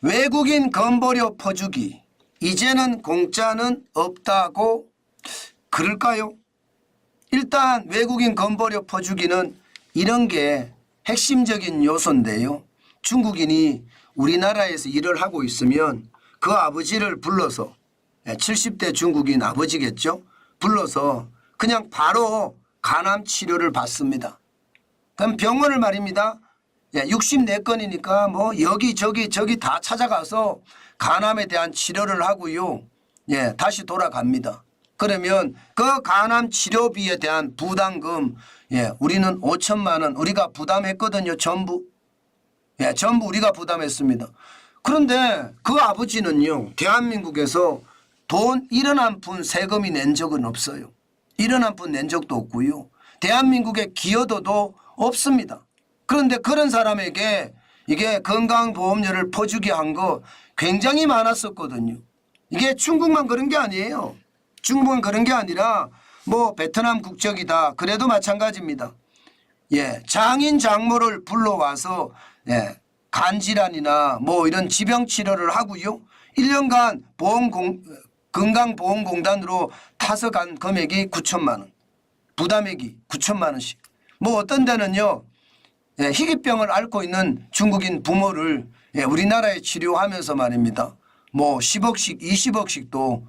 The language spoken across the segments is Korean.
외국인 건보료 퍼주기 이제는 공짜는 없다고 그럴까요? 일단 외국인 건보료 퍼주기는 이런 게 핵심적인 요소인데요. 중국인이 우리나라에서 일을 하고 있으면 그 아버지를 불러서 70대 중국인 아버지겠죠. 불러서 그냥 바로 간암 치료를 받습니다. 그럼 병원을 말입니다. 64건이니까 뭐 여기저기 다 찾아가서 간암에 대한 치료를 하고요. 다시 돌아갑니다. 그러면 그 간암 치료비에 대한 부담금 우리는 5천만 원 우리가 부담했거든요. 전부. 전부 우리가 부담했습니다. 그런데 그 아버지는요. 대한민국에서 돈 1원 세금이 낸 적은 없어요. 1원 낸 적도 없고요. 대한민국의 기여도도 없습니다. 그런데 그런 사람에게 이게 건강보험료를 퍼주기 한 거 굉장히 많았었거든요. 이게 중국만 그런 게 아니에요. 중국은 그런 게 아니라 뭐 베트남 국적이다. 그래도 마찬가지입니다. 장인 장모를 불러와서 간질환이나 뭐 이런 지병 치료를 하고요. 1년간 건강보험공단으로 타서 간 금액이 9천만 원. 부담액이 9천만 원씩. 뭐 어떤 데는요. 희귀병을 앓고 있는 중국인 부모를 우리나라에 치료하면서 말입니다. 뭐 10억씩 20억씩도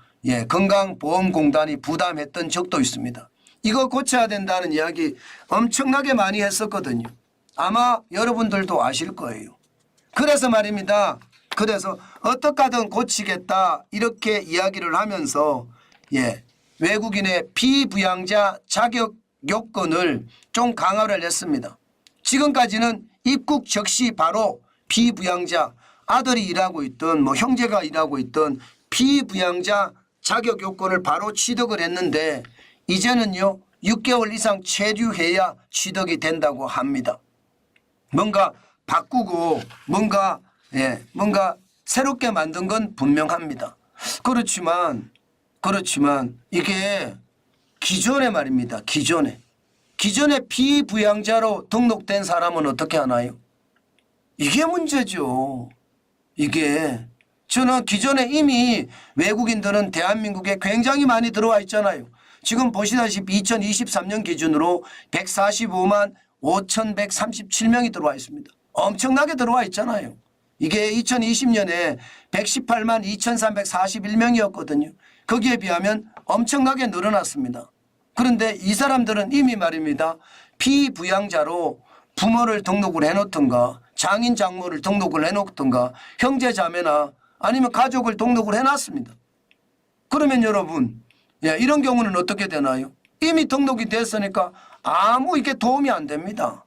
건강보험공단이 부담했던 적도 있습니다. 이거 고쳐야 된다는 이야기 엄청나게 많이 했었거든요. 아마 여러분들도 아실 거예요. 그래서 말입니다. 그래서 어떻게든 고치겠다 이렇게 이야기를 하면서 외국인의 피부양자 자격 요건을 좀 강화를 했습니다. 지금까지는 입국 즉시 바로 피부양자 아들이 일하고 있던 뭐 형제가 일하고 있던 피부양자 자격 요건을 바로 취득을 했는데 이제는요 6개월 이상 체류해야 취득이 된다고 합니다. 뭔가 바꾸고 뭔가 새롭게 만든 건 분명합니다. 그렇지만 이게 기존에 말입니다. 기존에 피부양자로 등록된 사람은 어떻게 하나요? 이게 문제죠. 이게 저는 기존에 이미 외국인들은 대한민국에 굉장히 많이 들어와 있잖아요. 지금 보시다시피 2023년 기준으로 145만 5,137명이 들어와 있습니다. 엄청나게 들어와 있잖아요. 이게 2020년에 118만 2,341명이었거든요. 거기에 비하면 엄청나게 늘어났습니다. 그런데 이 사람들은 이미 말입니다. 피부양자로 부모를 등록을 해놓던가 장인 장모를 등록을 해놓던가 형제 자매나 아니면 가족을 등록을 해놨습니다. 그러면 여러분 이런 경우는 어떻게 되나요? 이미 등록이 됐으니까 아무 이게 도움이 안 됩니다.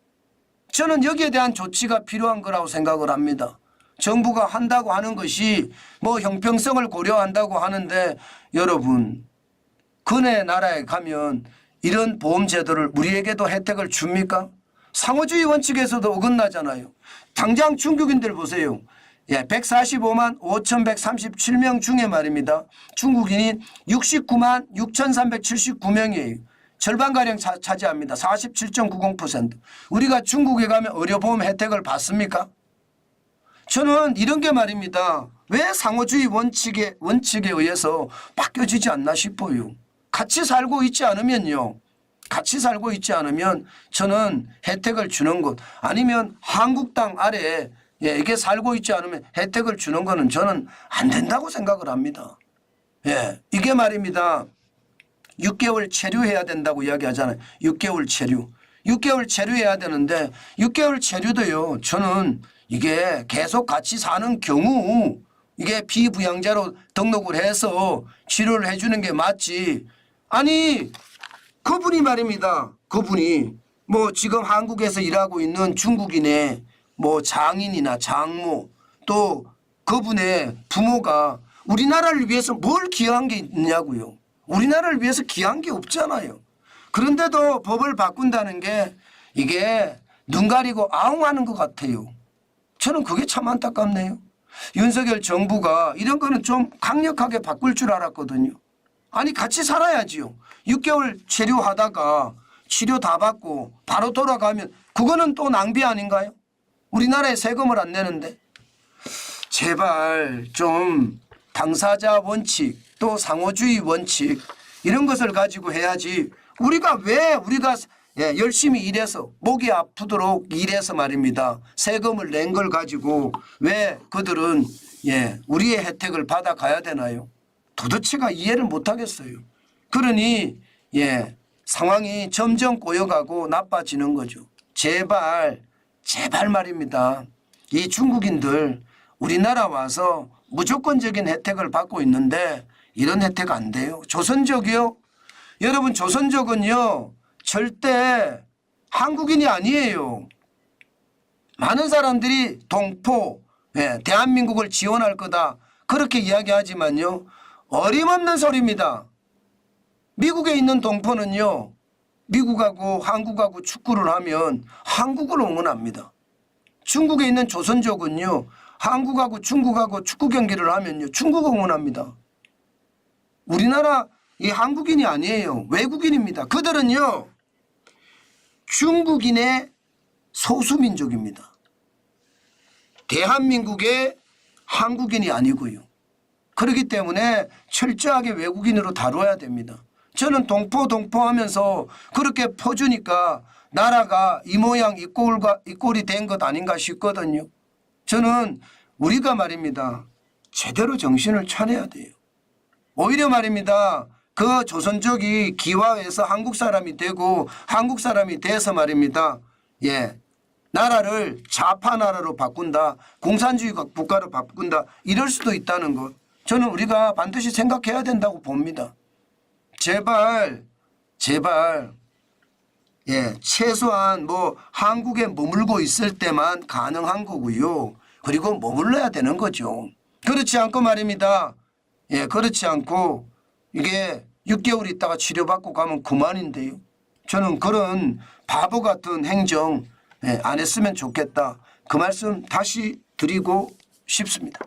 저는 여기에 대한 조치가 필요한 거라고 생각을 합니다. 정부가 한다고 하는 것이 뭐 형평성을 고려한다고 하는데 여러분 근해 나라에 가면 이런 보험제도를 우리에게도 혜택을 줍니까? 상호주의 원칙에서도 어긋나잖아요. 당장 중국인들 보세요. 145만 5,137명 중에 말입니다. 중국인이 69만 6,379명이에요. 절반가량 차지합니다. 47.90%. 우리가 중국에 가면 의료보험 혜택을 받습니까? 저는 이런 게 말입니다. 왜 상호주의 원칙에 의해서 바뀌어지지 않나 싶어요. 같이 살고 있지 않으면요. 같이 살고 있지 않으면 저는 혜택을 주는 것 아니면 한국 땅 아래에 이게 살고 있지 않으면 혜택을 주는 거는 저는 안 된다고 생각을 합니다. 이게 말입니다. 6개월 체류해야 된다고 이야기하잖아요. 6개월 체류. 6개월 체류해야 되는데 6개월 체류도요. 저는 이게 계속 같이 사는 경우 이게 피부양자로 등록을 해서 치료를 해 주는 게 맞지. 아니 그분이 말입니다. 그분이 뭐 지금 한국에서 일하고 있는 중국인의 뭐 장인이나 장모 또 그분의 부모가 우리나라를 위해서 뭘 기여한 게 있냐고요. 우리나라를 위해서 기여한 게 없잖아요. 그런데도 법을 바꾼다는 게 이게 눈 가리고 아웅하는 것 같아요. 저는 그게 참 안타깝네요. 윤석열 정부가 이런 거는 좀 강력하게 바꿀 줄 알았거든요. 아니 같이 살아야지요. 6개월 체류하다가 치료 다 받고 바로 돌아가면 그거는 또 낭비 아닌가요? 우리나라에 세금을 안 내는데. 제발 좀 당사자 원칙 또 상호주의 원칙 이런 것을 가지고 해야지 우리가 열심히 일해서 목이 아프도록 일해서 말입니다. 세금을 낸 걸 가지고 왜 그들은 우리의 혜택을 받아가야 되나요? 도대체가 이해를 못하겠어요. 그러니 상황이 점점 꼬여가고 나빠지는 거죠. 제발 말입니다. 이 중국인들 우리나라 와서 무조건적인 혜택을 받고 있는데 이런 혜택 안 돼요. 조선족이요? 여러분 조선족은요 절대 한국인이 아니에요. 많은 사람들이 동포 대한민국을 지원할 거다 그렇게 이야기하지만요 어림없는 소리입니다. 미국에 있는 동포는요 미국하고 한국하고 축구를 하면 한국을 응원합니다. 중국에 있는 조선족은요 한국하고 중국하고 축구 경기를 하면요 중국 응원합니다. 우리나라 이 한국인이 아니에요. 외국인입니다. 그들은요 중국인의 소수민족입니다. 대한민국의 한국인이 아니고요. 그렇기 때문에 철저하게 외국인으로 다뤄야 됩니다. 저는 동포 하면서 그렇게 퍼주니까 나라가 이 모양 이 꼴이 된 것 아닌가 싶거든요. 저는 우리가 말입니다. 제대로 정신을 차려야 돼요. 오히려 말입니다. 그 조선족이 기화해서 한국 사람이 되고 한국 사람이 돼서 말입니다. 나라를 좌파 나라로 바꾼다. 공산주의 국가로 바꾼다. 이럴 수도 있다는 것. 저는 우리가 반드시 생각해야 된다고 봅니다. 제발 최소한 한국에 머물고 있을 때만 가능한 거고요. 그리고 머물러야 되는 거죠. 그렇지 않고 말입니다. 그렇지 않고 이게 6개월 있다가 치료받고 가면 그만인데요. 저는 그런 바보 같은 행정 안 했으면 좋겠다. 그 말씀 다시 드리고 싶습니다.